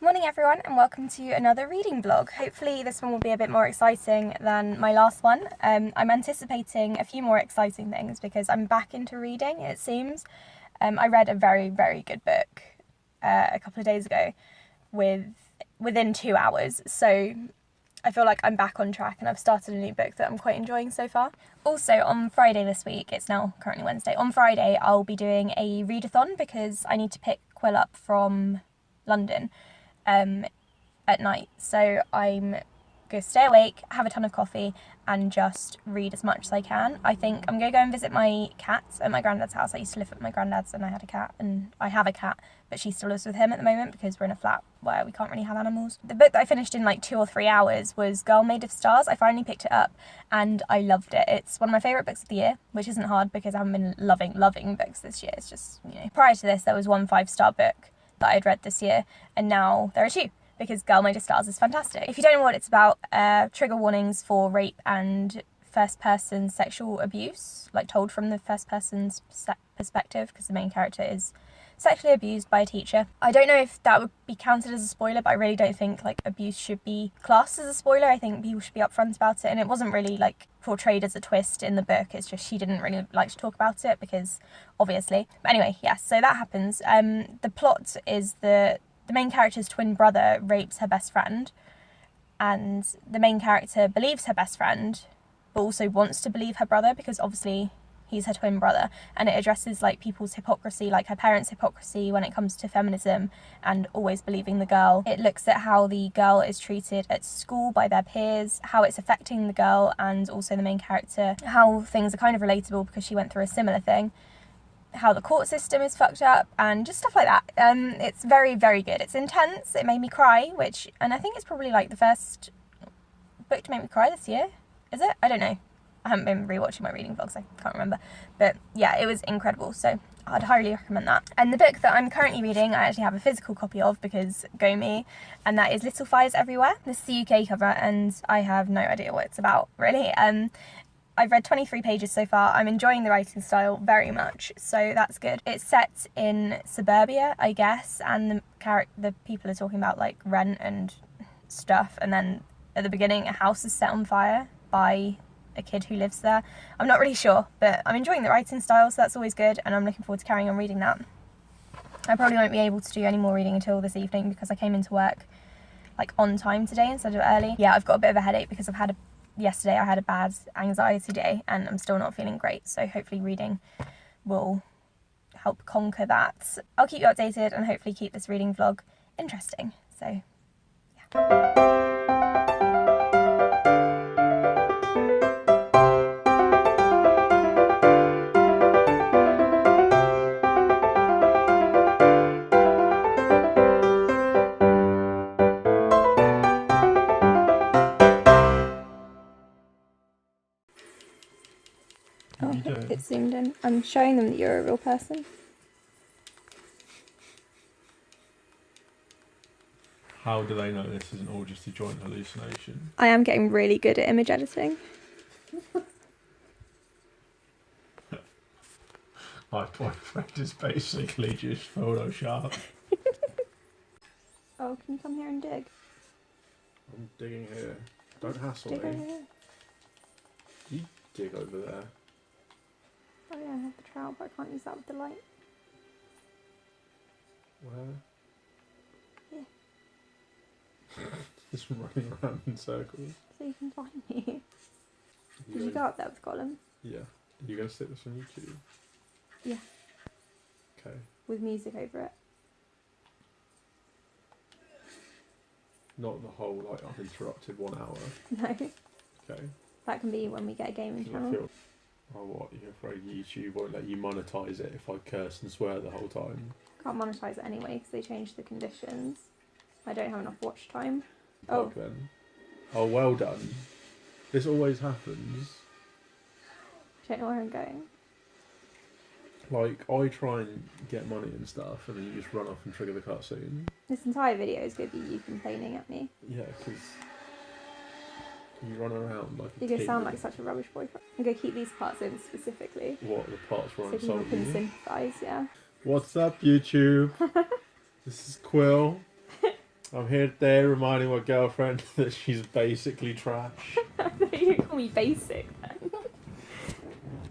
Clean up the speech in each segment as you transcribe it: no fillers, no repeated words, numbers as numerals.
Morning everyone and welcome to another reading vlog. Hopefully this one will be a bit more exciting than my last one. I'm anticipating a few more exciting things because I'm back into reading, it seems. I read a very good book a couple of days ago within 2 hours, so I feel like I'm back on track and I've started a new book that I'm quite enjoying so far. Also on Friday this week, it's now currently Wednesday, on Friday I'll be doing a readathon because I need to pick Quill up from London at night, so I'm going to stay awake, have a ton of coffee and just read as much as I can. I think I'm going to go and visit my cat at my granddad's house. I used to live at my granddad's and I had a cat, and I have a cat but she still lives with him at the moment because we're in a flat where we can't really have animals. The book that I finished in like 2 or 3 hours was Girl Made of Stars. I finally picked it up and I loved it. It's one of my favourite books of the year, which isn't hard because I haven't been loving books this year. It's just, you know, prior to this there was one 5-star book that I'd read this year and now there are 2. Because Girl Made of Stars is fantastic. If you don't know what it's about, trigger warnings for rape and first-person sexual abuse, like told from the first-person's perspective, because the main character is sexually abused by a teacher. I don't know if that would be counted as a spoiler, but I really don't think like abuse should be classed as a spoiler. I think people should be upfront about it, and it wasn't really like portrayed as a twist in the book. It's just she didn't really like to talk about it because obviously. But anyway, yes, so that happens. The plot is the main character's twin brother rapes her best friend, and the main character believes her best friend but also wants to believe her brother because obviously he's her twin brother, and it addresses like people's hypocrisy, like her parents' hypocrisy when it comes to feminism and always believing the girl. It looks at how the girl is treated at school by their peers, how it's affecting the girl and also the main character, how things are kind of relatable because she went through a similar thing, how the court system is fucked up and just stuff like that. It's very good. It's intense. It made me cry, and I think it's probably like the first book to make me cry this year. Is it? I don't know. I haven't been rewatching my reading vlogs, I can't remember. But yeah, it was incredible, so I'd highly recommend that. And the book that I'm currently reading, I actually have a physical copy of because go me, and that is Little Fires Everywhere. This is the UK cover and I have no idea what it's about, really. I've read 23 pages so far. I'm enjoying the writing style very much, so that's good. It's set in suburbia, I guess, and the people are talking about like rent and stuff, and then at the beginning a house is set on fire by a kid who lives there. I'm not really sure, but I'm enjoying the writing style, so that's always good, and I'm looking forward to carrying on reading that. I probably won't be able to do any more reading until this evening because I came into work like on time today instead of early. Yeah, I've got a bit of a headache because yesterday I had a bad anxiety day and I'm still not feeling great, so hopefully reading will help conquer that. I'll keep you updated and hopefully keep this reading vlog interesting, so yeah. Oh, it's zoomed in. I'm showing them that you're a real person. How do they know this isn't all just a joint hallucination? I am getting really good at image editing. My boyfriend is basically just Photoshop. Oh, can you come here and dig? I'm digging here. Don't hassle Dig me. over here. You dig over there. Oh yeah, I have the trowel, but I can't use that with the light. Where? Yeah. Just running around in circles. So you can find me. Did you go up there with Colin? Yeah. Are you going to stick this on YouTube? Yeah. Okay. With music over it. Not the whole, like, uninterrupted 1 hour. No. Okay. That can be when we get a gaming channel. Oh, what? You're afraid YouTube won't let you monetise it if I curse and swear the whole time? Can't monetise it anyway because they changed the conditions. I don't have enough watch time. Plug then. Oh, well done. This always happens. I don't know where I'm going. Like, I try and get money and stuff, and then you just run off and trigger the cutscene. This entire video is going to be you complaining at me. Yeah, because you run around like a You're going to kid sound with- like such a rubbish boyfriend. I'm going to keep these parts in specifically. What, the parts where So I'm people can insulting you? sympathise, yeah. What's up, YouTube? This is Quill. I'm here today reminding my girlfriend that she's basically trash. You call me basic then.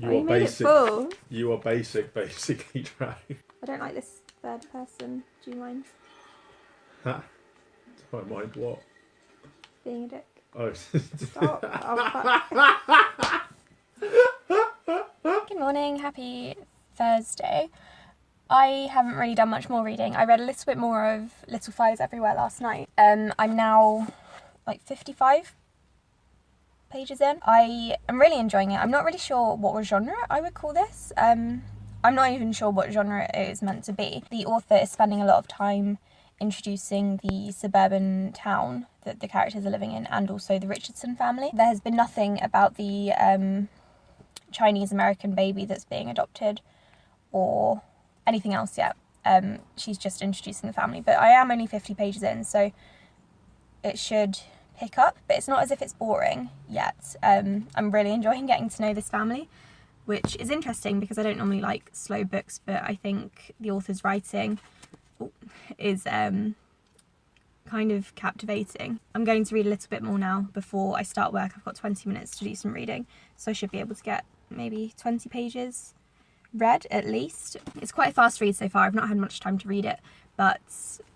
You are made basic. It full. You are basically trash. I don't like this third person. Do you mind? Ha. Do I mind what? Being a dick. Oh. Stop. Good morning. Happy Thursday. I haven't really done much more reading. I read a little bit more of Little Fires Everywhere last night. I'm now like 55 pages in. I am really enjoying it. I'm not really sure what genre I would call this. I'm not even sure what genre it is meant to be. The author is spending a lot of time introducing the suburban town that the characters are living in, and also the Richardson family. There has been nothing about the Chinese American baby that's being adopted or anything else yet. She's just introducing the family, but I am only 50 pages in, so it should pick up, but it's not as if it's boring yet. I'm really enjoying getting to know this family, which is interesting because I don't normally like slow books, but I think the author's writing is kind of captivating. I'm going to read a little bit more now before I start work. I've got 20 minutes to do some reading, so I should be able to get maybe 20 pages read at least. It's quite a fast read so far. I've not had much time to read it, but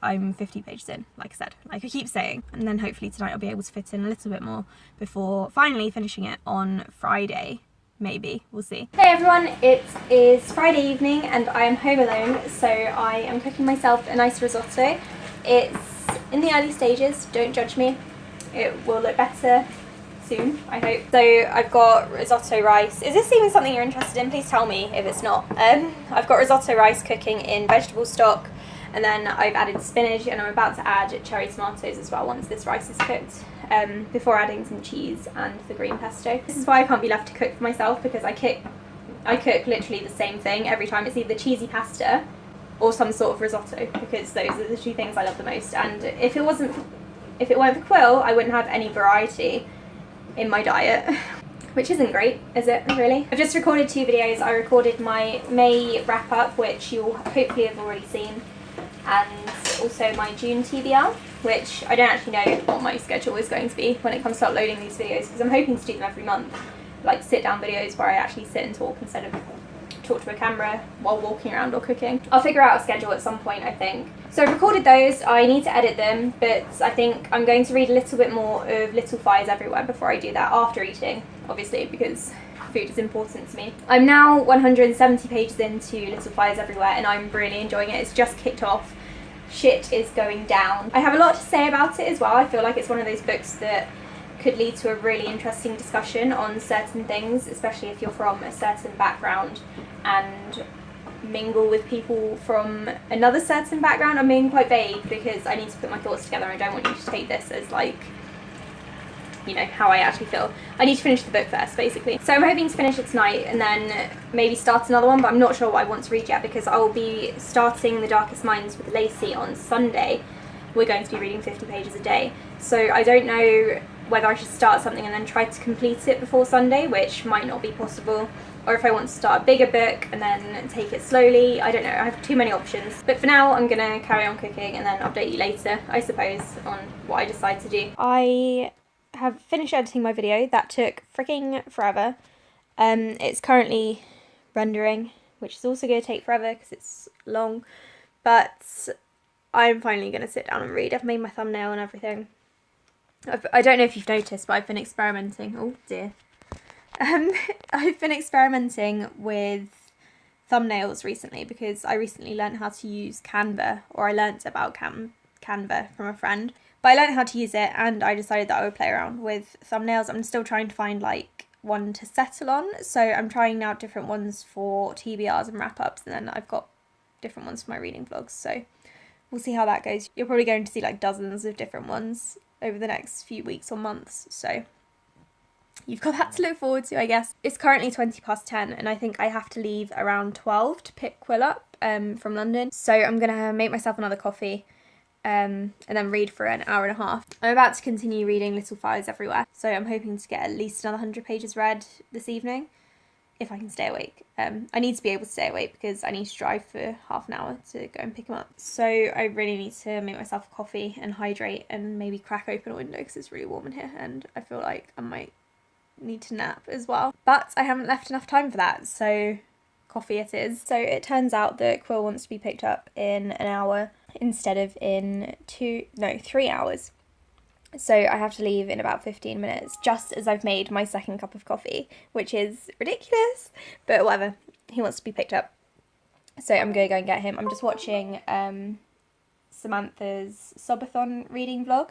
I'm 50 pages in, like I said, like I keep saying, and then hopefully tonight I'll be able to fit in a little bit more before finally finishing it on Friday. Maybe, we'll see. Hey everyone, it is Friday evening and I am home alone, so I am cooking myself a nice risotto. It's in the early stages, don't judge me. It will look better soon, I hope. So I've got risotto rice. Is this even something you're interested in? Please tell me if it's not. I've got risotto rice cooking in vegetable stock, and then I've added spinach, and I'm about to add cherry tomatoes as well once this rice is cooked, before adding some cheese and the green pesto. This is why I can't be left to cook for myself, because I cook literally the same thing every time. It's either cheesy pasta or some sort of risotto, because those are the two things I love the most. And if it weren't for Quill, I wouldn't have any variety in my diet, which isn't great, is it, really? I've just recorded 2 videos. I recorded my May wrap up, which you'll hopefully have already seen, and also my June TBR, which I don't actually know what my schedule is going to be when it comes to uploading these videos, because I'm hoping to do them every month, like sit down videos where I actually sit and talk instead of talk to a camera while walking around or cooking. I'll figure out a schedule at some point, I think. So I've recorded those. I need to edit them, but I think I'm going to read a little bit more of Little Fires Everywhere before I do that, after eating, obviously, because food is important to me. I'm now 170 pages into Little Fires Everywhere and I'm really enjoying it. It's just kicked off. Shit is going down. I have a lot to say about it as well. I feel like it's one of those books that could lead to a really interesting discussion on certain things, especially if you're from a certain background and mingle with people from another certain background. I'm being quite vague because I need to put my thoughts together. I don't want you to take this as like, you know, how I actually feel. I need to finish the book first, basically. So I'm hoping to finish it tonight and then maybe start another one, but I'm not sure what I want to read yet because I will be starting The Darkest Minds with Lacey on Sunday. We're going to be reading 50 pages a day. So I don't know whether I should start something and then try to complete it before Sunday, which might not be possible, or if I want to start a bigger book and then take it slowly. I don't know, I have too many options. But for now, I'm gonna carry on cooking and then update you later, I suppose, on what I decide to do. I have finished editing my video. That took freaking forever. It's currently rendering, which is also gonna take forever because it's long, but I'm finally gonna sit down and read. I've made my thumbnail and everything. I don't know if you've noticed, but I've been experimenting. Oh dear. I've been experimenting with thumbnails recently because I recently learnt how to use Canva, or I learnt about Canva from a friend. But I learnt how to use it and I decided that I would play around with thumbnails. I'm still trying to find like one to settle on. So I'm trying out different ones for TBRs and wrap-ups, and then I've got different ones for my reading vlogs. So we'll see how that goes. You're probably going to see like dozens of different ones over the next few weeks or months, so you've got that to look forward to, I guess. It's currently 10:20 and I think I have to leave around 12 to pick Quill up from London, so I'm gonna make myself another coffee and then read for an hour and a half. I'm about to continue reading Little Fires Everywhere, so I'm hoping to get at least another 100 pages read this evening. if I can stay awake. I need to be able to stay awake because I need to drive for half an hour to go and pick him up. So I really need to make myself a coffee and hydrate and maybe crack open a window because it's really warm in here and I feel like I might need to nap as well. But I haven't left enough time for that, so coffee it is. So it turns out that Quill wants to be picked up in an hour instead of in 3 hours. So I have to leave in about 15 minutes, just as I've made my second cup of coffee, which is ridiculous, but whatever. He wants to be picked up. So I'm going to go and get him. I'm just watching Samantha's Sobathon reading vlog.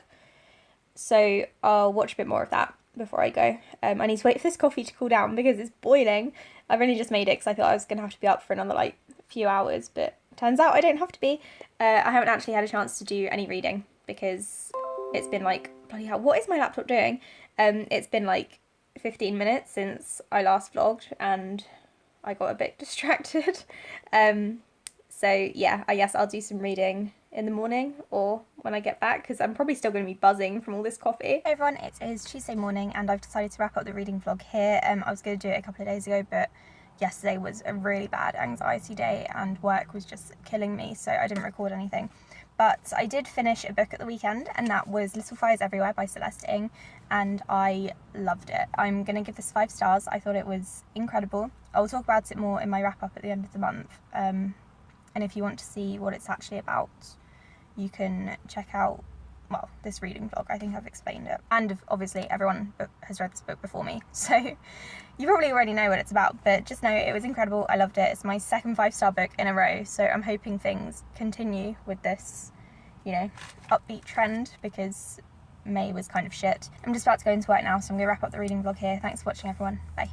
So I'll watch a bit more of that before I go. I need to wait for this coffee to cool down because it's boiling. I've only just made it because I thought I was going to have to be up for another like few hours, but turns out I don't have to be. I haven't actually had a chance to do any reading because it's been like, bloody hell, what is my laptop doing? It's been like 15 minutes since I last vlogged and I got a bit distracted. So yeah, I guess I'll do some reading in the morning or when I get back because I'm probably still going to be buzzing from all this coffee. Hey everyone, it is Tuesday morning and I've decided to wrap up the reading vlog here. I was going to do it a couple of days ago, but yesterday was a really bad anxiety day and work was just killing me, so I didn't record anything. But I did finish a book at the weekend and that was Little Fires Everywhere by Celeste, and I loved it. I'm going to give this 5 stars. I thought it was incredible. I'll talk about it more in my wrap up at the end of the month. And if you want to see what it's actually about, you can check out, well, this reading vlog. I think I've explained it. And obviously everyone has read this book before me, so you probably already know what it's about, but just know it was incredible. I loved it. It's my second 5-star book in a row, so I'm hoping things continue with this, you know, upbeat trend because May was kind of shit. I'm just about to go into work now, so I'm going to wrap up the reading vlog here. Thanks for watching, everyone. Bye.